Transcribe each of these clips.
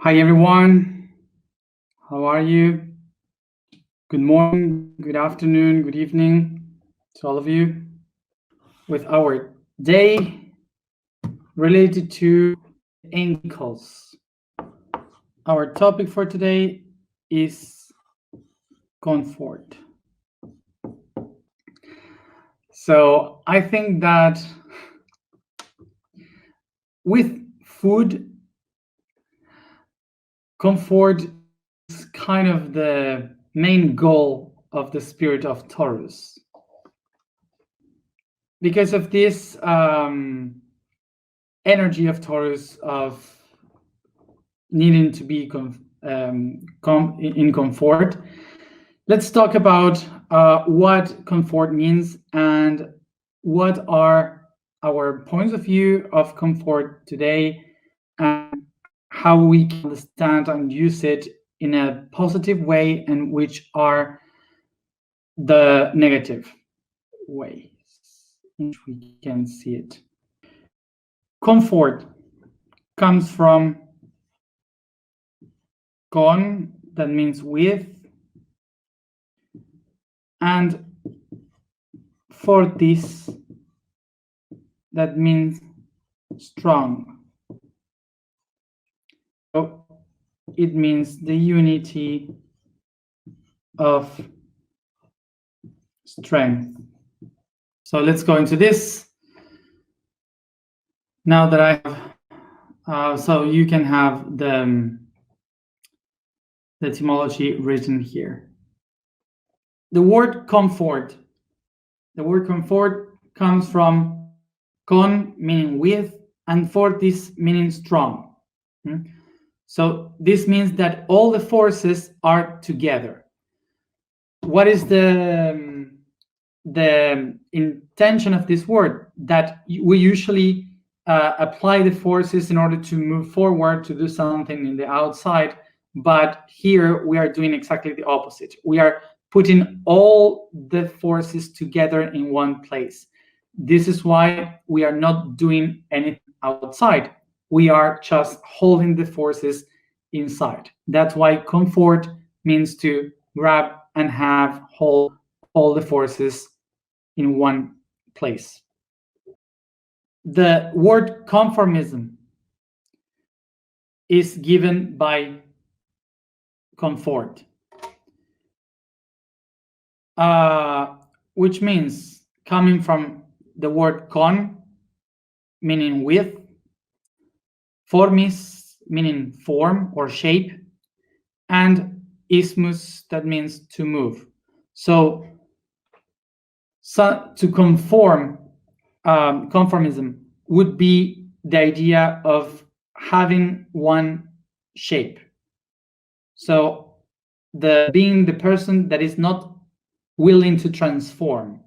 Hi everyone, how are you? Good morning, good afternoon, good evening to all of you. With our day related to ankles. Our topic for today is comfort. So I think that with food, comfort is kind of the main goal of the spirit of Taurus. Because of this energy of Taurus of needing to be in comfort, let's talk about what comfort means and what are our points of view of comfort today and how we can understand and use it in a positive way and which are the negative ways in which we can see it. Comfort comes from con, that means with, and fortis, that means strong. So it means the unity of strength. So let's go into this. Now that I have, so you can have the etymology written here. The word comfort comes from con, meaning with, and fortis, meaning strong. So this means that all the forces are together. What is the intention of this word? That we usually apply the forces in order to move forward, to do something in the outside, but here we are doing exactly the opposite. We are putting all the forces together in one place. This is why we are not doing anything outside. We are just holding the forces inside. That's why comfort means to grab and hold all the forces in one place. The word conformism is given by comfort, which means coming from the word con, meaning with, formis, meaning form or shape, and ismus, that means to move. So to conform, conformism would be the idea of having one shape. So being the person that is not willing to transform.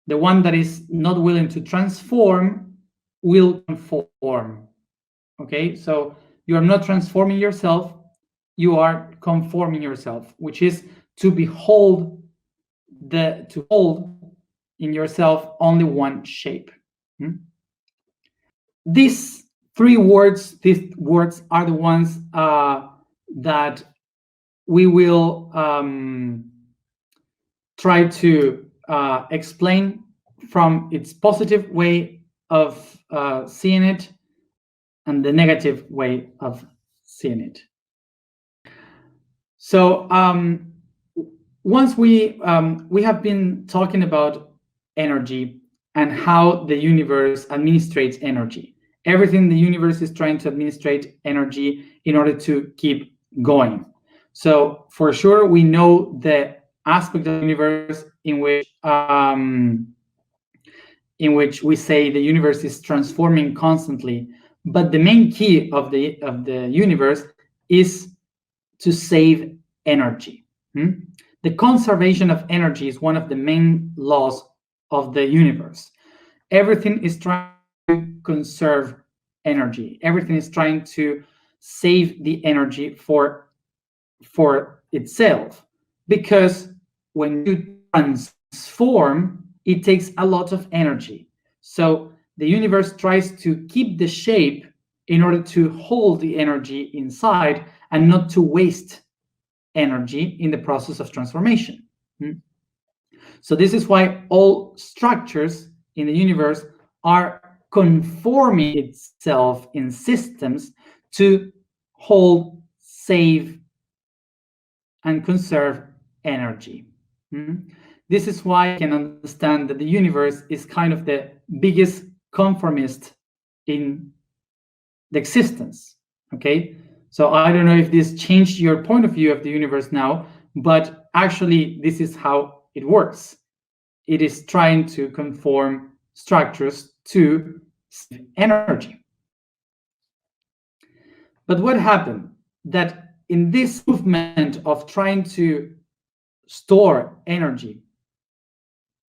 The one that is not willing to transform will conform. Okay, so you are not transforming yourself, you are conforming yourself, which is to hold in yourself only one shape. These words are the ones that we will try to explain from its positive way of seeing it and the negative way of seeing it. So once we have been talking about energy and how the universe administrates energy. Everything in the universe is trying to administrate energy in order to keep going. So for sure, we know the aspect of the universe in which we say the universe is transforming constantly. But the main key of the universe is to save energy. The conservation of energy is one of the main laws of the universe. Everything is trying to conserve energy. Everything is trying to save the energy for itself, because when you transform, it takes a lot of energy. So the universe tries to keep the shape in order to hold the energy inside and not to waste energy in the process of transformation. So this is why all structures in the universe are conforming itself in systems to hold, save, and conserve energy. This is why I can understand that the universe is kind of the biggest conformist in the existence, okay? So I don't know if this changed your point of view of the universe now, but actually this is how it works. It is trying to conform structures to energy. But what happened? That in this movement of trying to store energy,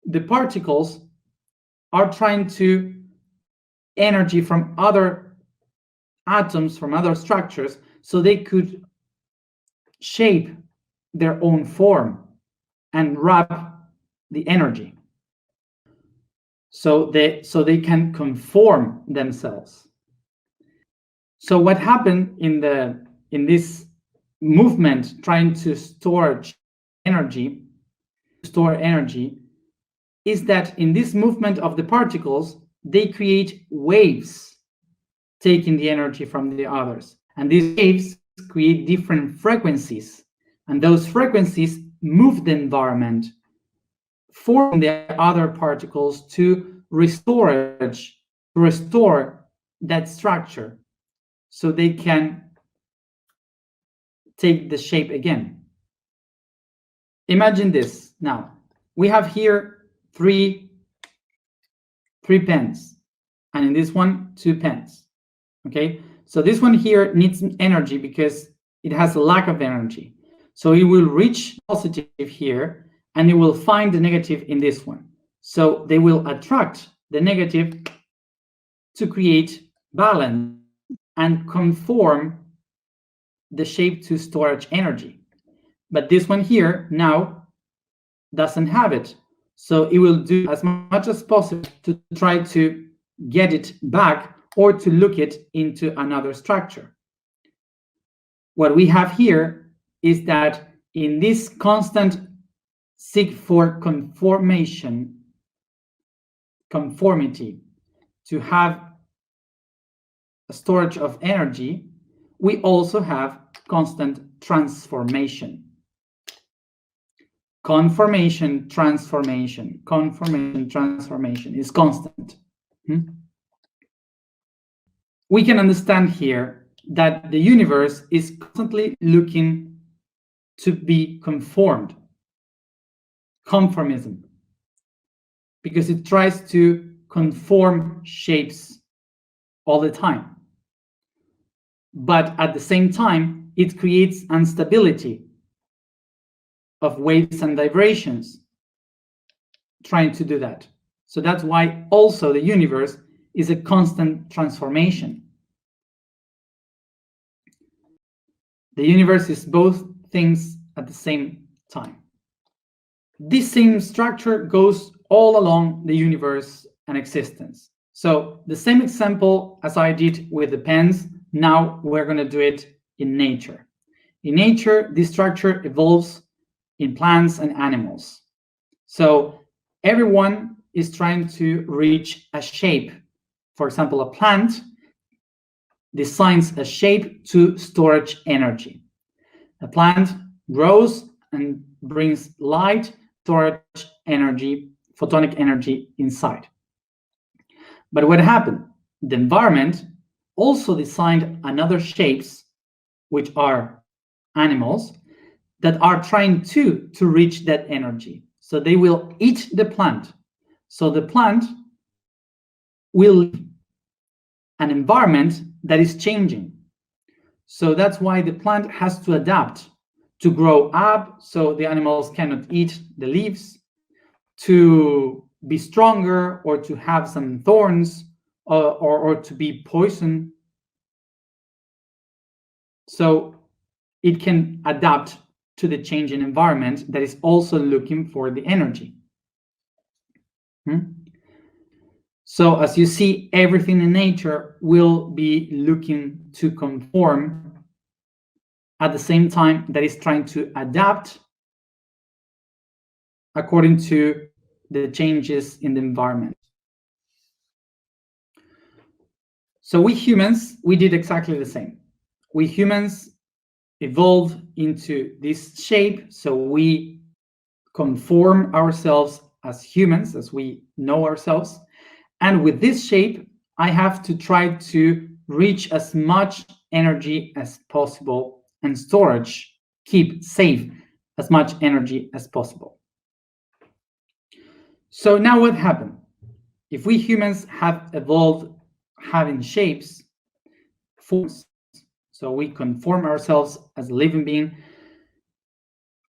the particles are trying to energy from other atoms, from other structures, so they could shape their own form and wrap the energy. So they can conform themselves. So what happened in this movement trying to store energy is that in this movement of the particles, they create waves taking the energy from the others. And these waves create different frequencies. And those frequencies move the environment, form the other particles to restore that structure so they can take the shape again. Imagine this now. We have here three pens, and in this one, 2 pens. Okay, so this one here needs energy because it has a lack of energy. So it will reach positive here, and it will find the negative in this one. So they will attract the negative to create balance and conform the shape to storage energy. But this one here now doesn't have it. So it will do as much as possible to try to get it back or to look it into another structure. What we have here is that in this constant seek for conformity, to have a storage of energy, we also have constant transformation. Conformation, transformation is constant. We can understand here that the universe is constantly looking to be conformed. Conformism. Because it tries to conform shapes all the time. But at the same time, it creates instability of waves and vibrations trying to do that. So that's why also the universe is a constant transformation. The universe is both things at the same time. This same structure goes all along the universe and existence. So the same example as I did with the pens, now we're going to do it in nature. In nature, this structure evolves in plants and animals. So everyone is trying to reach a shape. For example, a plant designs a shape to storage energy. A plant grows and brings light, storage energy, photonic energy inside. But what happened? The environment also designed another shapes, which are animals, that are trying to reach that energy. So they will eat the plant. So the plant will live an environment that is changing. So that's why the plant has to adapt to grow up, so the animals cannot eat the leaves, to be stronger, or to have some thorns, or to be poisoned. So it can adapt to the changing environment that is also looking for the energy. So as you see, everything in nature will be looking to conform at the same time that is trying to adapt according to the changes in the environment. So we humans, we did exactly the same. We humans evolved into this shape, so we conform ourselves as humans, as we know ourselves. And with this shape, I have to try to reach as much energy as possible and storage, keep safe as much energy as possible. So now what happened? If we humans have evolved having shapes, forms, so we conform ourselves as a living being,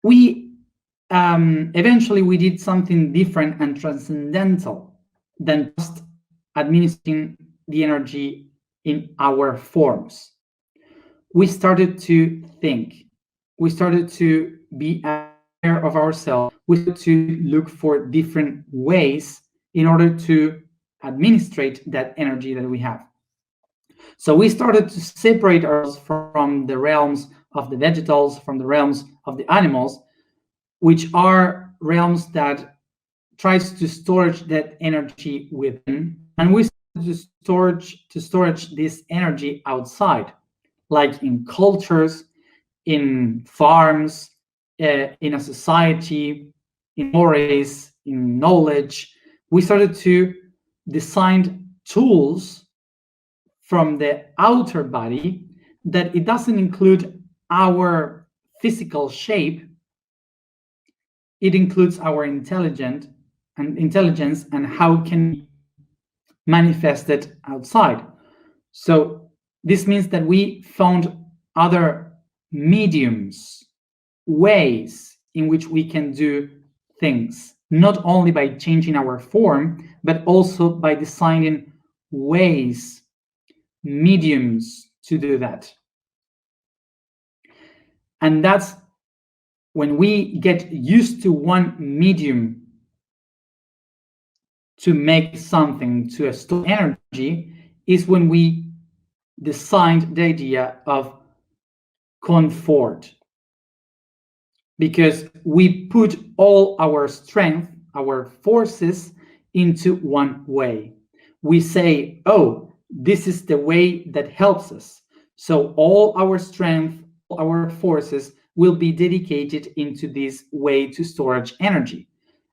we eventually we did something different and transcendental than just administering the energy in our forms. We started to think. We started to be aware of ourselves. We started to look for different ways in order to administrate that energy that we have. So we started to separate ourselves from the realms of the vegetals, from the realms of the animals, which are realms that tries to storage that energy within, and we started to storage this energy outside, like in cultures, in farms, in a society, in stories, in knowledge. We started to design tools from the outer body that it doesn't include our physical shape. It includes our intelligence and how can we manifest it outside. So this means that we found other mediums, ways in which we can do things, not only by changing our form, but also by designing ways, mediums to do that. And that's when we get used to one medium to make something, to store energy, is when we designed the idea of comfort. Because we put all our strength, our forces into one way. We say, oh, this is the way that helps us. So all our strength, all our forces will be dedicated into this way to storage energy.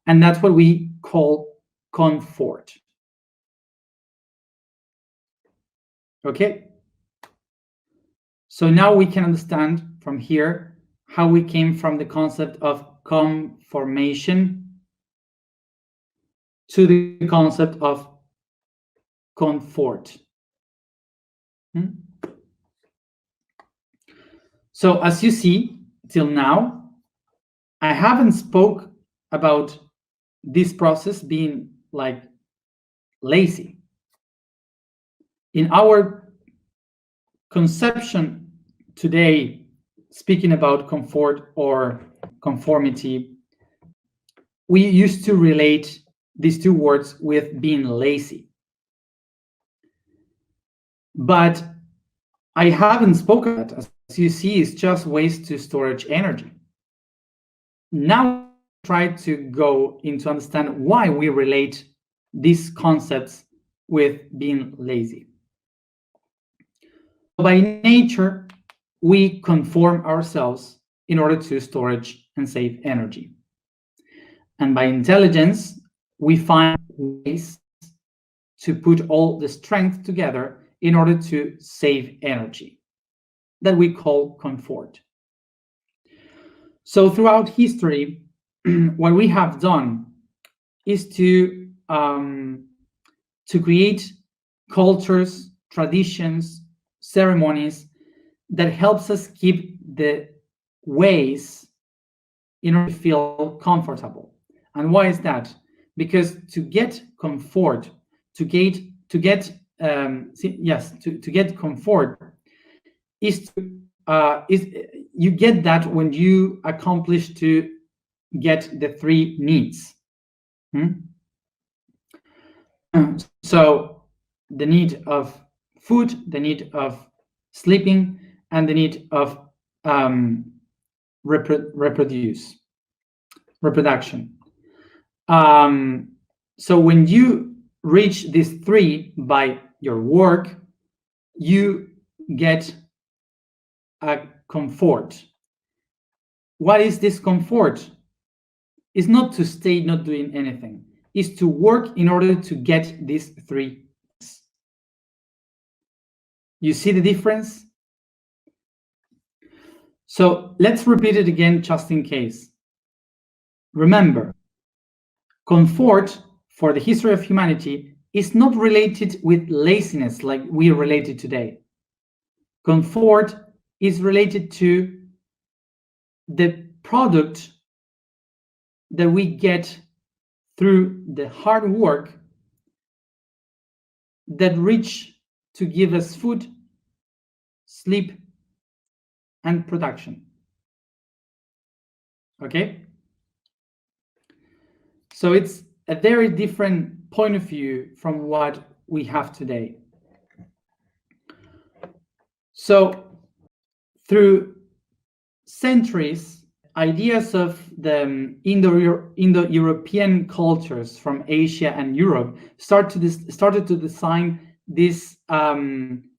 And that's what we call comfort. Okay? So now we can understand from here how we came from the concept of conformation to the concept of comfort. So as you see, till now, I haven't spoke about this process being like lazy. In our conception today, speaking about comfort or conformity, we used to relate these two words with being lazy. But I haven't spoken about it. As you see, it's just ways to storage energy. Now try to go into understand why we relate these concepts with being lazy. By nature, we conform ourselves in order to storage and save energy. And by intelligence, we find ways to put all the strength together in order to save energy that we call comfort. So throughout history, what we have done is to create cultures, traditions, ceremonies that helps us keep the ways in order to feel comfortable. And why is that? Because to get comfort, to get comfort is you get that when you accomplish to get the three needs. So the need of food, the need of sleeping, and the need of reproduction. So when you reach these three by your work, you get a comfort. What is this comfort? It's not to stay not doing anything. It's to work in order to get these three things. You see the difference? So let's repeat it again just in case. Remember, comfort for the history of humanity is not related with laziness like we are related today. Comfort is related to the product that we get through the hard work that reach to give us food, sleep, and production. Okay? So it's a very different point of view from what we have today. So through centuries, ideas of the Indo-European cultures from Asia and Europe started to design these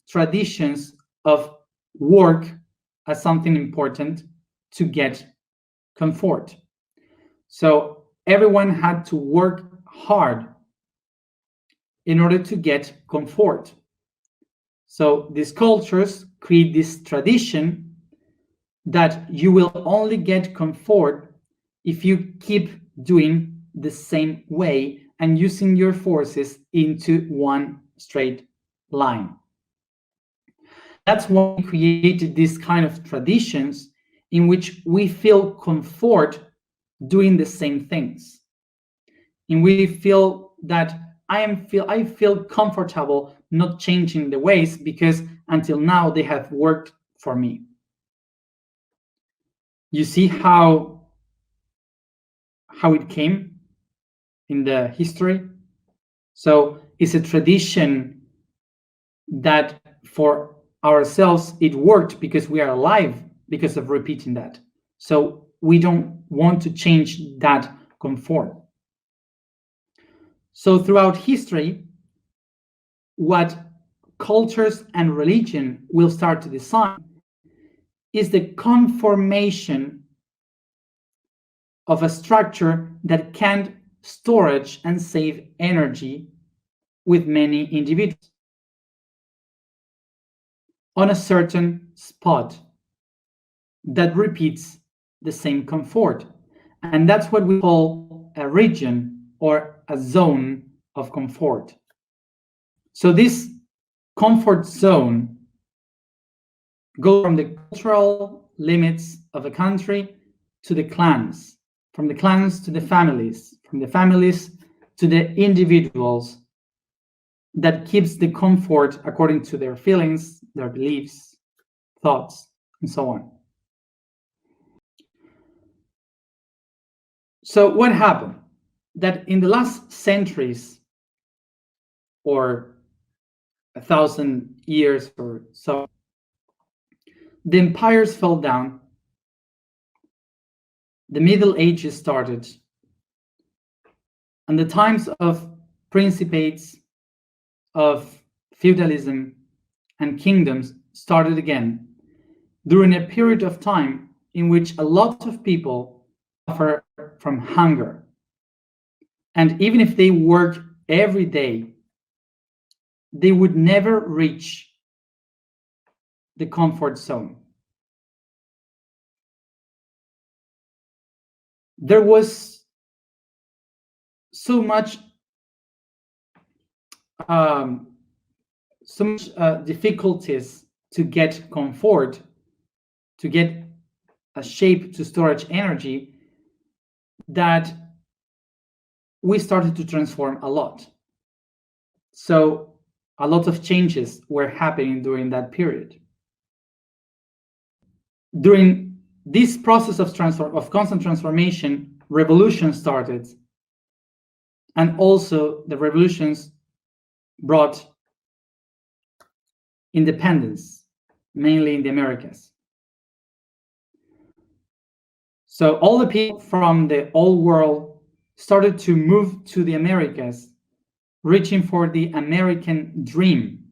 traditions of work as something important to get comfort. So everyone had to work hard in order to get comfort. So these cultures create this tradition that you will only get comfort if you keep doing the same way and using your forces into one straight line. That's why we created these kind of traditions in which we feel comfort doing the same things. And we feel that I feel comfortable not changing the ways because until now they have worked for me. You see how it came in the history? So it's a tradition that for ourselves it worked because we are alive because of repeating that. So we don't want to change that comfort. So throughout history, what cultures and religion will start to design is the conformation of a structure that can storage and save energy with many individuals on a certain spot that repeats the same comfort. And that's what we call a region or a zone of comfort. So this comfort zone goes from the cultural limits of a country to the clans, from the clans to the families, from the families to the individuals, that keeps the comfort according to their feelings, their beliefs, thoughts, and so on. So what happened? That in the last centuries, or 1,000 years or so, the empires fell down, the Middle Ages started, and the times of principates, of feudalism and kingdoms started again during a period of time in which a lot of people suffer from hunger. And even if they worked every day, they would never reach the comfort zone. There was so much difficulties to get comfort, to get a shape to storage energy, that we started to transform a lot. So a lot of changes were happening during that period. During this process of constant transformation, revolutions started. And also the revolutions brought independence, mainly in the Americas. So all the people from the old world started to move to the Americas, reaching for the American dream,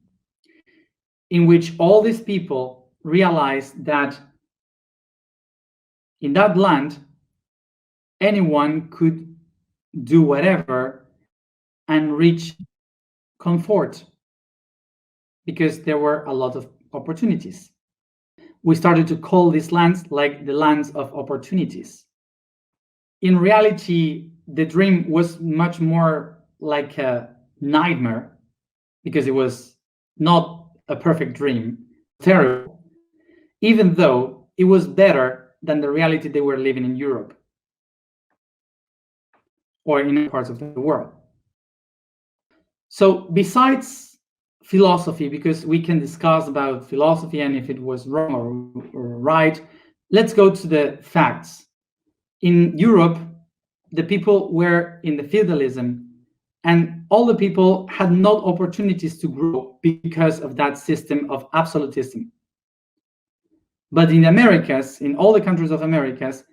in which all these people realized that in that land, anyone could do whatever and reach comfort because there were a lot of opportunities. We started to call these lands like the lands of opportunities. In reality, the dream was much more like a nightmare because it was not a perfect dream, terrible, even though it was better than the reality they were living in Europe or in other parts of the world. So besides philosophy, because we can discuss about philosophy and if it was wrong or right, let's go to the facts. In Europe, the people were in the feudalism, and all the people had no opportunities to grow because of that system of absolutism. But in the Americas, in all the countries of Americas,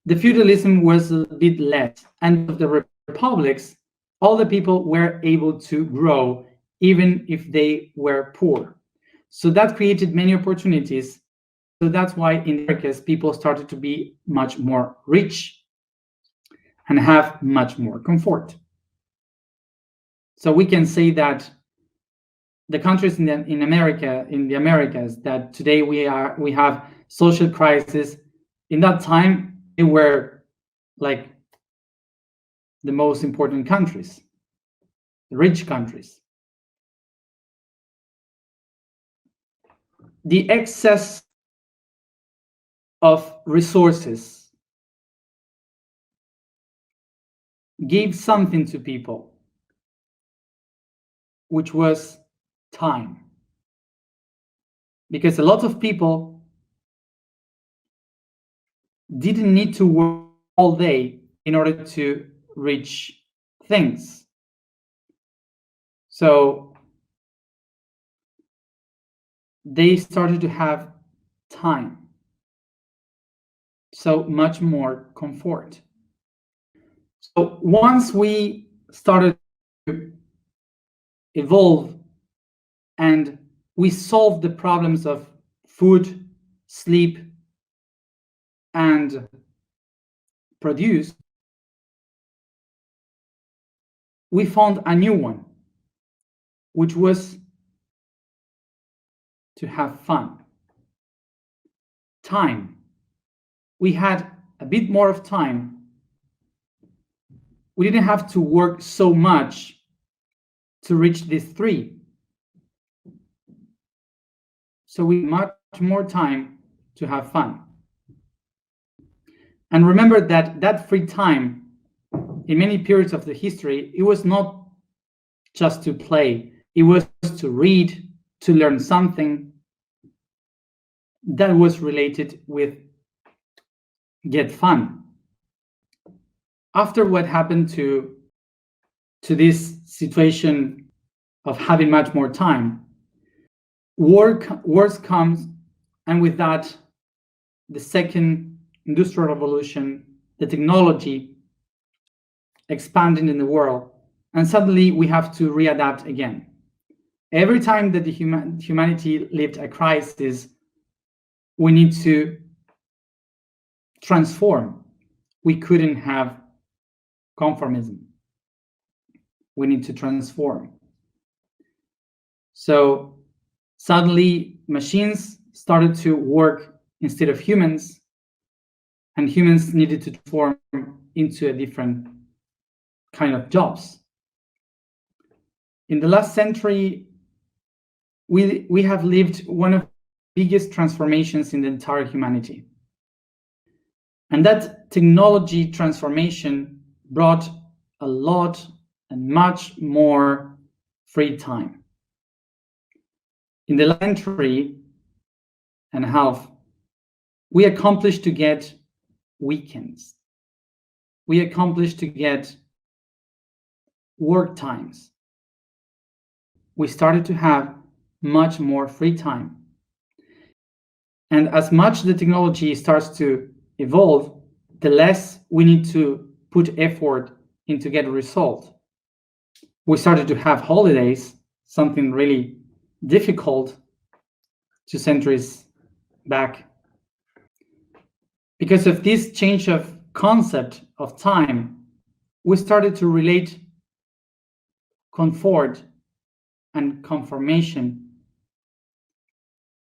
the feudalism was a bit less, and of the republics, all the people were able to grow even if they were poor. So that created many opportunities. So that's why in the Americas, people started to be much more rich and have much more comfort. So we can say that the countries in the Americas that today we have social crisis, in that time they were like the most important countries, the rich countries. The excess of resources gave something to people, which was time. Because a lot of people didn't need to work all day in order to reach things. So they started to have time. So much more comfort. So once we started to evolve and we solved the problems of food, sleep, and produce, we found a new one, which was to have fun. Time. We had a bit more of time. We didn't have to work so much to reach these three. So we had much more time to have fun. And remember that free time, in many periods of the history, it was not just to play. It was to read, to learn something that was related with get fun. After what happened to this situation of having much more time, wars comes, and with that, the second industrial revolution, the technology expanding in the world, and suddenly we have to readapt again. Every time that the humanity lived a crisis, we need to transform. We couldn't have conformism. We need to transform. So suddenly machines started to work instead of humans, and humans needed to transform into a different kind of jobs. In the last century, we have lived one of the biggest transformations in the entire humanity. And that technology transformation brought a lot and much more free time. In the last century and a half, we accomplished to get weekends. We accomplished to get work times. we started to have much more free time. And as much the technology starts to evolve, the less we need to put effort into get a result. We started to have holidays, something really difficult 2 centuries back. Because of this change of concept of time, we started to relate comfort and conformation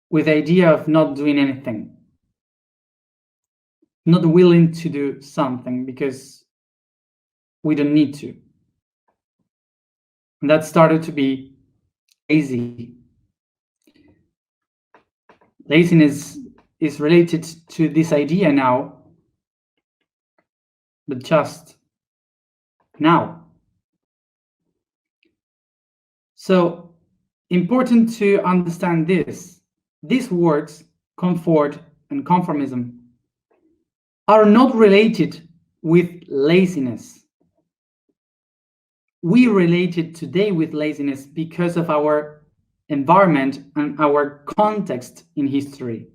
with the idea of not doing anything, not willing to do something because we don't need to. And that started to be lazy. Laziness is related to this idea now, but just now. So important to understand this. These words, comfort and conformism, are not related with laziness. We relate it today with laziness because of our environment and our context in history.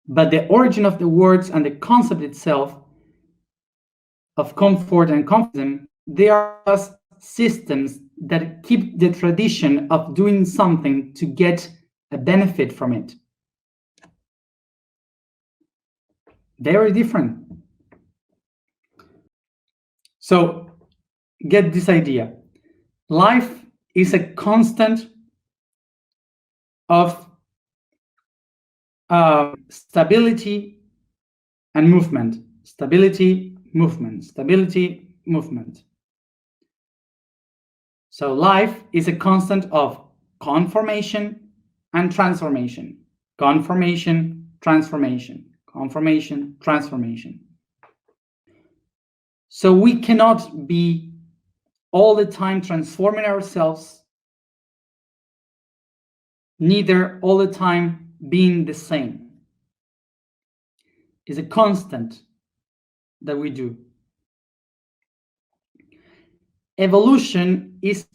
But the origin of the words and the concept itself of comfort and conformism, they are just systems that keep the tradition of doing something to get a benefit from it. Very different. So get this idea. Life is a constant of stability and movement. Stability, movement. Stability, movement. So life is a constant of conformation and transformation. Conformation, transformation. Conformation, transformation. So we cannot be all the time transforming ourselves, neither all the time being the same. It's a constant that we do. Evolution is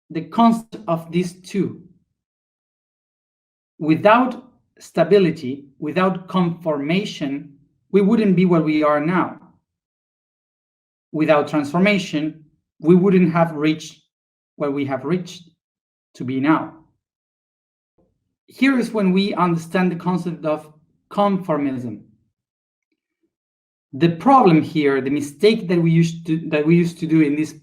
the constant of these two. Without stability, without conformation, we wouldn't be where we are now. Without transformation, we wouldn't have reached where we have reached to be now. Here is when we understand the concept of conformism. The problem here, the mistake that we used to do in this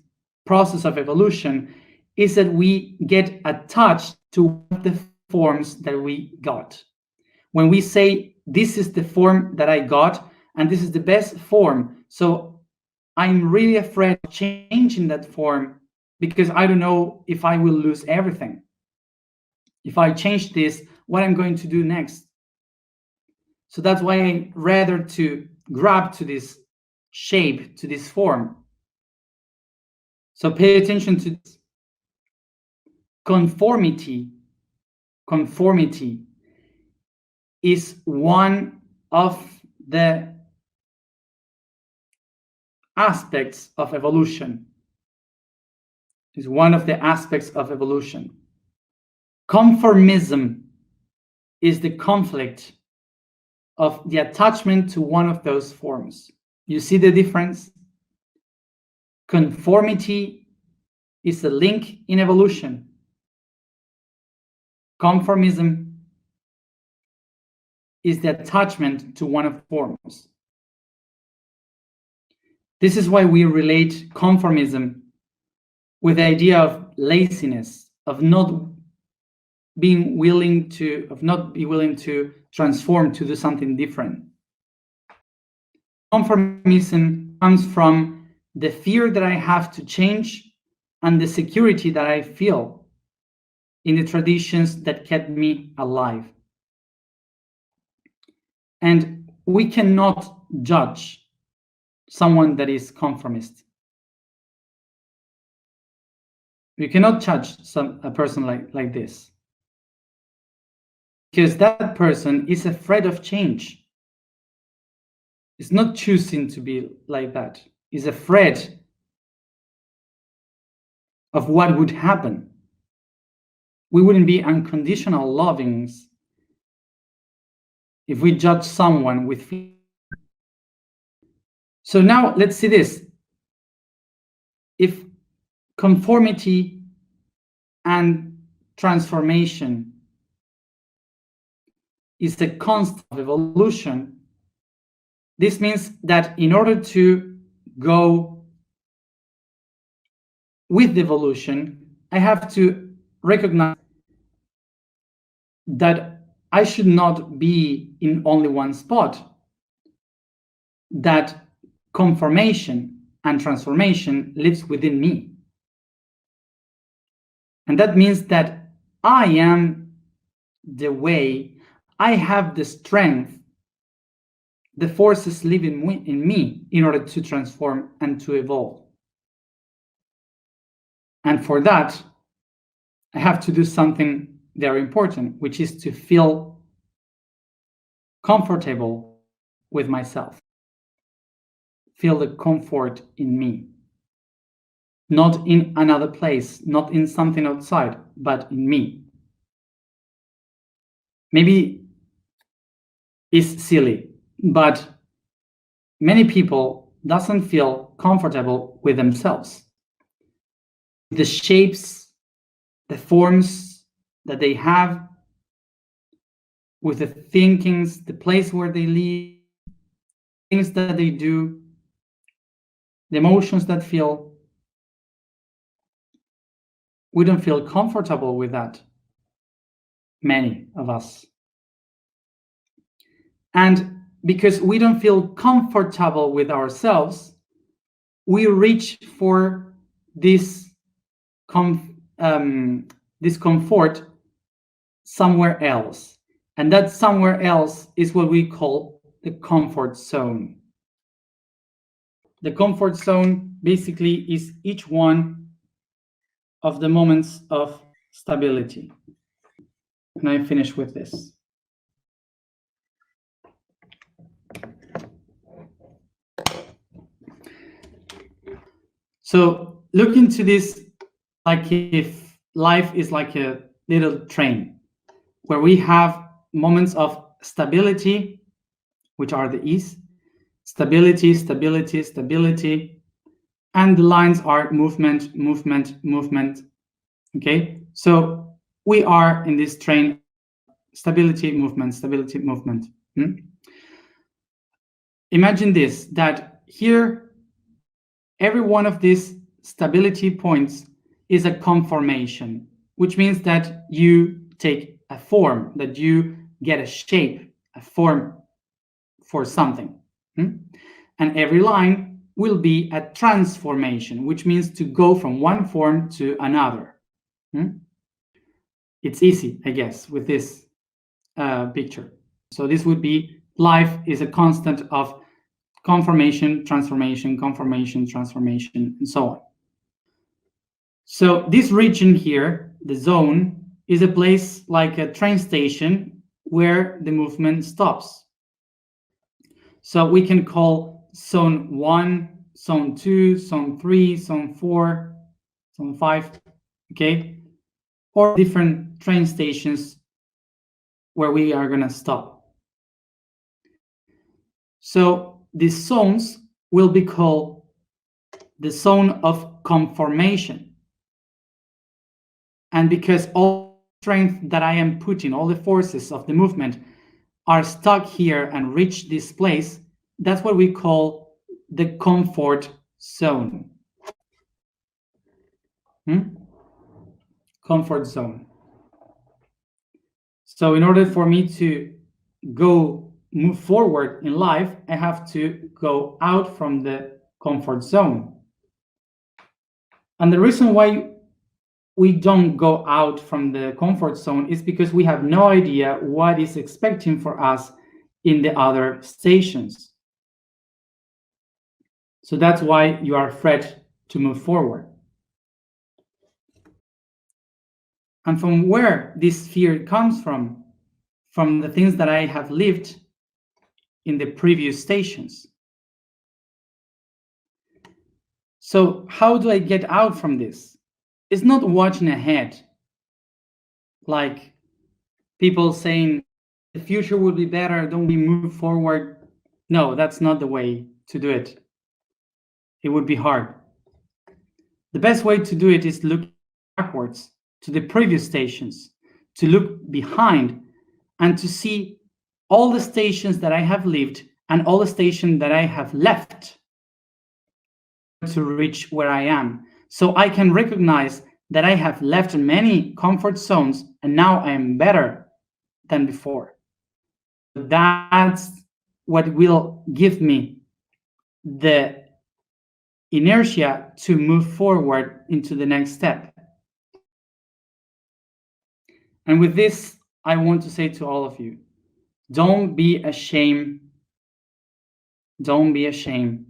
process of evolution, is that we get attached to the forms that we got. When we say, this is the form that I got, and this is the best form, so I'm really afraid of changing that form because I don't know if I will lose everything. If I change this, what I'm going to do next. So that's why I rather to grab to this shape, to this form. So pay attention to this. Conformity. Conformity is one of the aspects of evolution. Is one of the aspects of evolution. Conformism is the conflict of the attachment to one of those forms. You see the difference? Conformity is a link in evolution. Conformism is the attachment to one of the forms. This is why we relate conformism with the idea of laziness, of not being willing to transform, to do something different. Conformism comes from the fear that I have to change and the security that I feel in the traditions that kept me alive. And we cannot judge someone that is conformist. You cannot judge a person like this, because that person is afraid of change. It's not choosing to be like that. It's afraid of what would happen. we wouldn't be unconditional lovings if we judge someone with fear. So now let's see this. If conformity and transformation is a constant of evolution, this means that in order to go with the evolution, I have to recognize that I should not be in only one spot, that conformation and transformation lives within me. And that means that I am the way, I have the strength, the forces live in me in order to transform and to evolve. And for that, I have to do something very important, which is to feel comfortable with myself. Feel the comfort in me. Not in another place, not in something outside, but in me. Maybe it's silly, but many people doesn't feel comfortable with themselves. The shapes, the forms that they have, with the thinkings, the place where they live, things that they do, the emotions that feel. We don't feel comfortable with that, many of us. And because we don't feel comfortable with ourselves, we reach for this comfort somewhere else. And that somewhere else is what we call the comfort zone. The comfort zone basically is each one of the moments of stability. And I finish with this. So look into this like if life is like a little train where we have moments of stability, which are the E's, stability, stability, stability, and the lines are movement, movement, movement. Okay, so we are in this train, stability, movement, stability, movement. Imagine this, that here, every one of these stability points is a conformation, which means that you take a form, that you get a shape, a form for something. And every line will be a transformation, which means to go from one form to another. It's easy, I guess, with this picture. So this would be life is a constant of conformation, transformation, conformation, transformation, and so on. So this region here, the zone, is a place like a train station where the movement stops. So we can call zone 1, zone 2, zone 3, zone 4, zone 5, okay? Or different train stations where we are gonna stop. So these zones will be called the zone of conformation. And because all strength that I am putting, all the forces of the movement are stuck here and reach this place, that's what we call the comfort zone. Comfort zone. So in order for me to move forward in life, I have to go out from the comfort zone. And the reason why we don't go out from the comfort zone is because we have no idea what is expecting for us in the other stations. So that's why you are afraid to move forward. And from where this fear comes from the things that I have lived in the previous stations. So how do I get out from this? It's not watching ahead. like people saying the future will be better, don't we move forward? No, that's not the way to do it. It would be hard. The best way to do it is look backwards to the previous stations, to look behind and to see all the stations that I have lived and all the stations that I have left to reach where I am. So I can recognize that I have left many comfort zones and now I am better than before. That's what will give me the inertia to move forward into the next step. And with this, I want to say to all of you, don't be ashamed. Don't be ashamed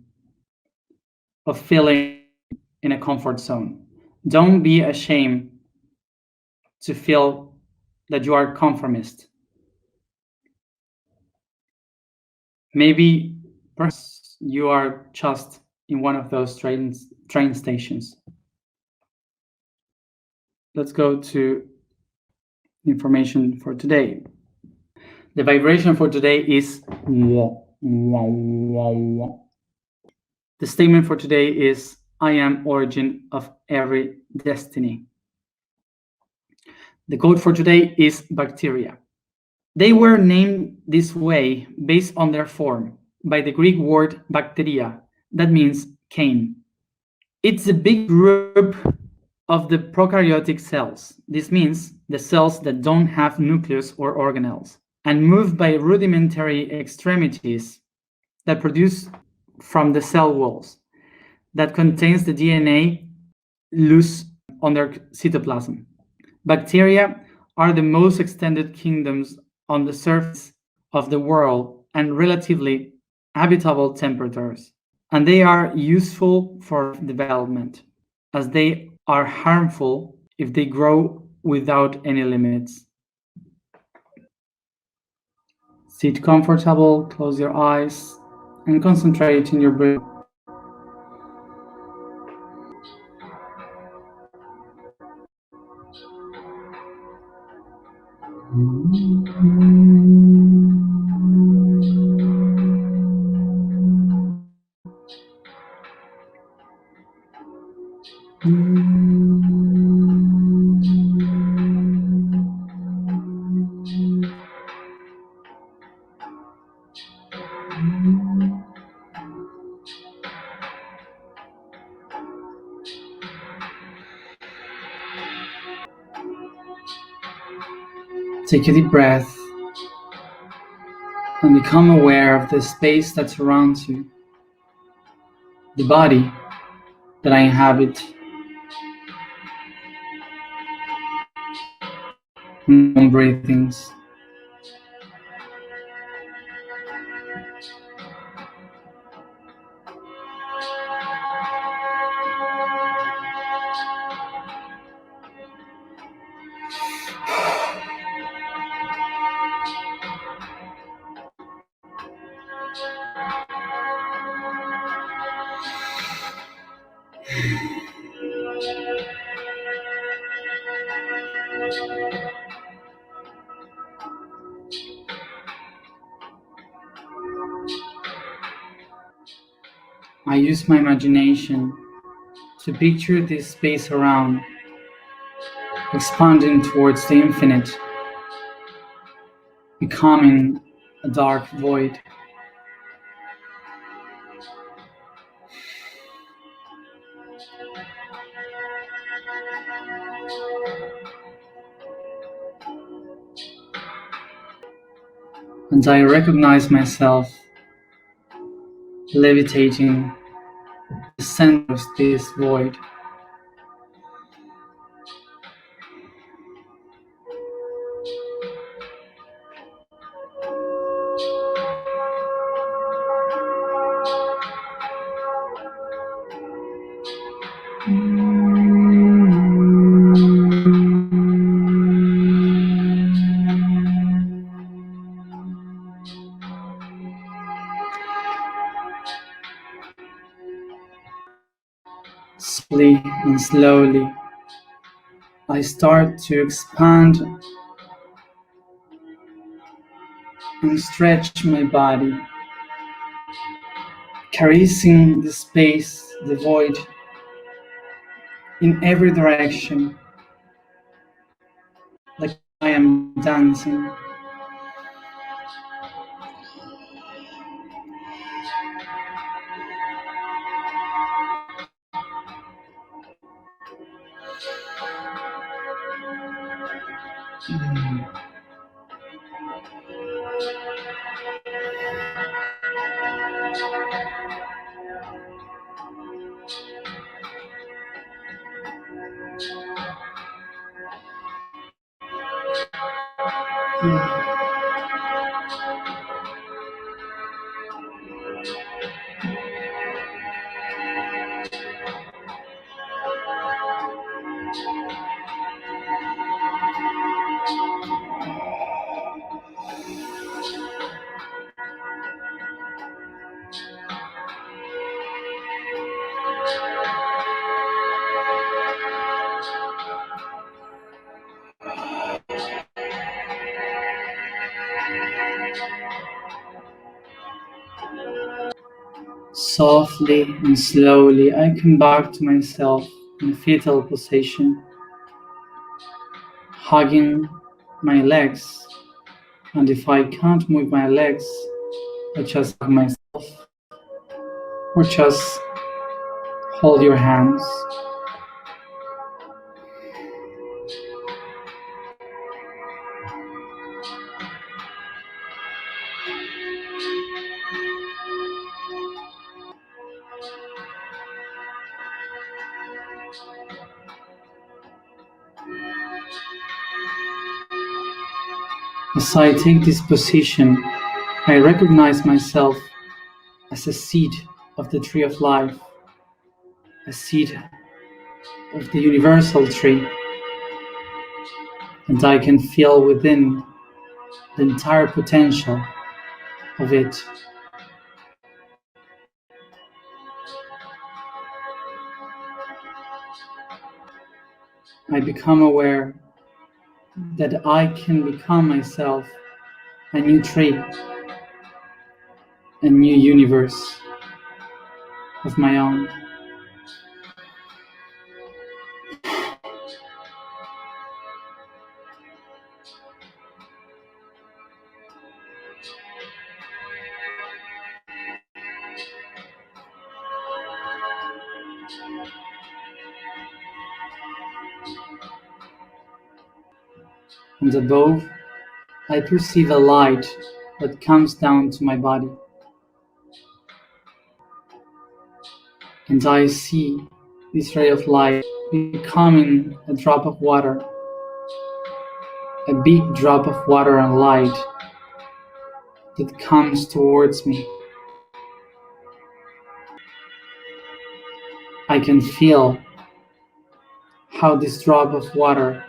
of feeling in a comfort zone. Don't be ashamed to feel that you are conformist. Maybe perhaps you are just in one of those train stations. Let's go to information for today. The vibration for today is wah, wah, wah, wah. The statement for today is, I am origin of every destiny. The code for today is bacteria. They were named this way based on their form by the Greek word bacteria, that means cane. It's a big group of the prokaryotic cells. This means the cells that don't have nucleus or organelles and move by rudimentary extremities that produce from the cell walls that contains the DNA loose on their cytoplasm. Bacteria are the most extended kingdoms on the surface of the world and relatively habitable temperatures, and they are useful for development, as they are harmful if they grow without any limits. Sit comfortable, close your eyes, and concentrate on your breathing. Take a deep breath and become aware of the space that surrounds you, the body that I inhabit, and breathings. I use my imagination to picture this space around, expanding towards the infinite, becoming a dark void. And I recognize myself levitating the center of this void. Slowly and slowly, I start to expand and stretch my body, caressing the space, the void, in every direction, like I am dancing. Softly and slowly, I come back to myself in a fetal position, hugging my legs. And if I can't move my legs, I just hug myself or just hold your hands. As I take this position, I recognize myself as a seed of the tree of life, a seed of the universal tree, and I can feel within the entire potential of it. I become aware that I can become myself a new tree, a new universe of my own. And above, I perceive a light that comes down to my body. And I see this ray of light becoming a drop of water, a big drop of water and light that comes towards me. I can feel how this drop of water,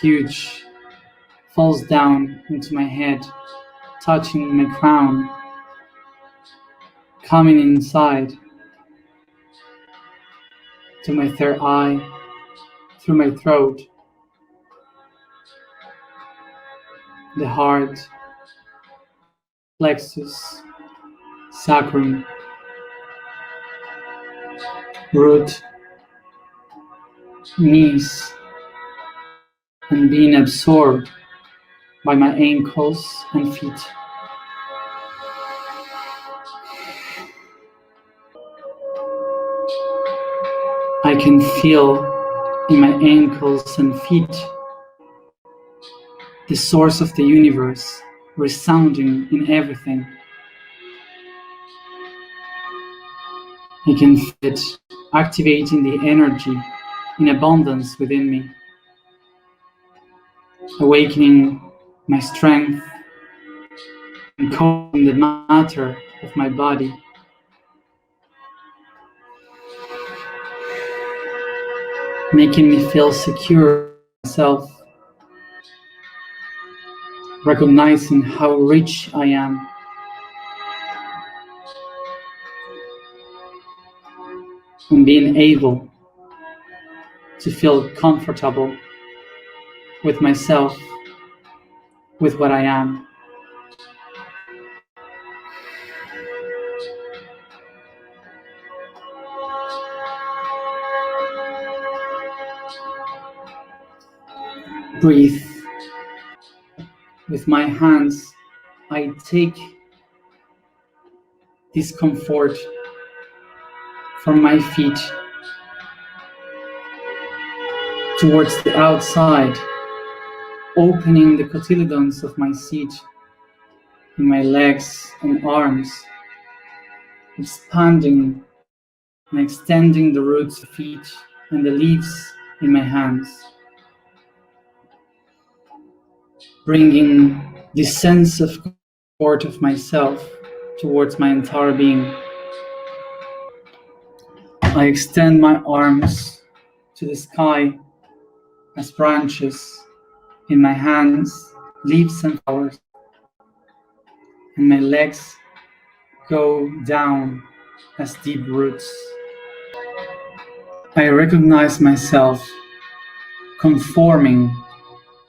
huge, falls down into my head, touching my crown, coming inside to my third eye, through my throat, the heart, plexus, sacrum, root, knees, and being absorbed by my ankles and feet. I can feel in my ankles and feet the source of the universe resounding in everything. I can feel it activating the energy in abundance within me, awakening my strength and calming the matter of my body. Making me feel secure in myself, recognizing how rich I am, and being able to feel comfortable with myself, with what I am. Breathe. With my hands, I take discomfort from my feet towards the outside, opening the cotyledons of my seat in my legs and arms, expanding and extending the roots of feet and the leaves in my hands, bringing this sense of comfort of myself towards my entire being. I extend my arms to the sky as branches, in my hands, leaves and flowers, and my legs go down as deep roots. I recognize myself conforming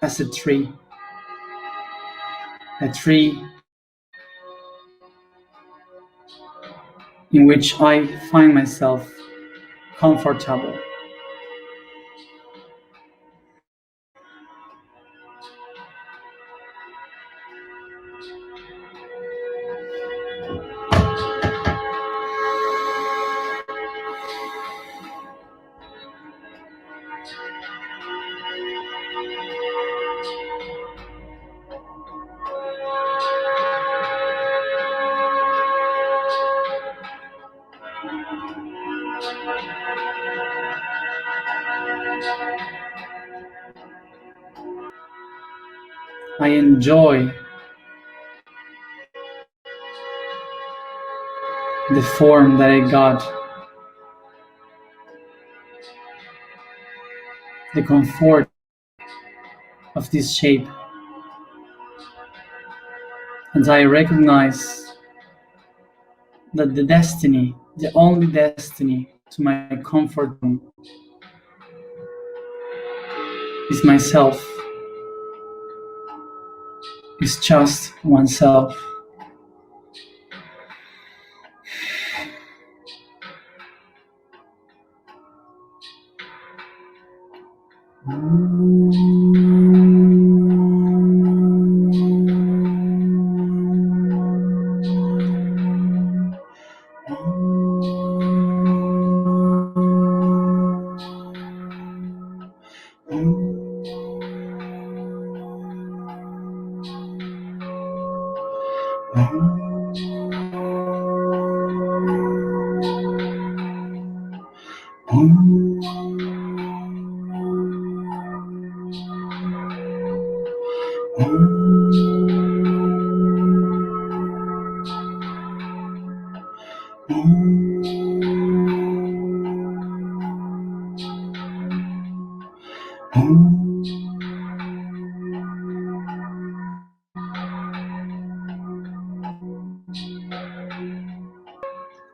as a tree in which I find myself comfortable. I enjoy the form that I got, the comfort of this shape, and I recognize that the only destiny to my comfort zone is myself, is just oneself.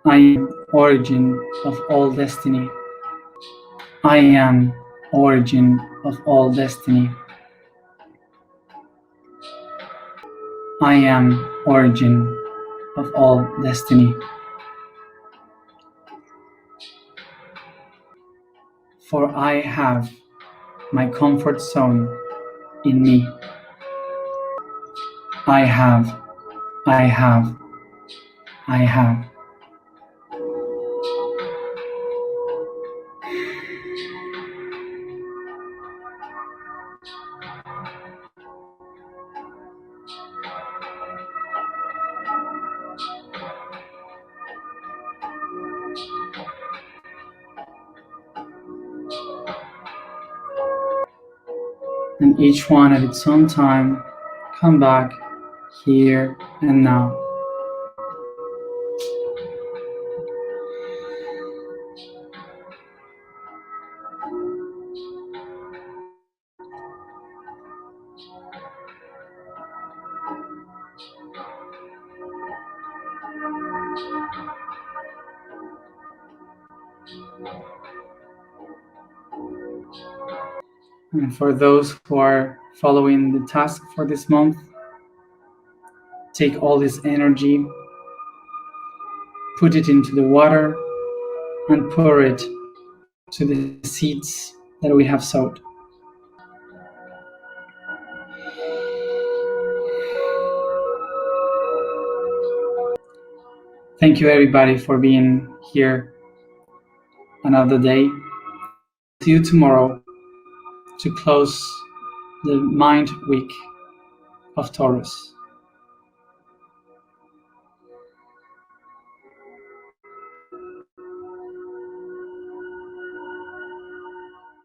I am origin of all destiny. I am origin of all destiny. I am origin of all destiny. For I have my comfort zone in me. I have, I have, I have. And each one at its own time, come back here and now. And for those who are following the task for this month, take all this energy, put it into the water, and pour it to the seeds that we have sowed. Thank you, everybody, for being here another day. See you tomorrow to close the Mind Week of Taurus.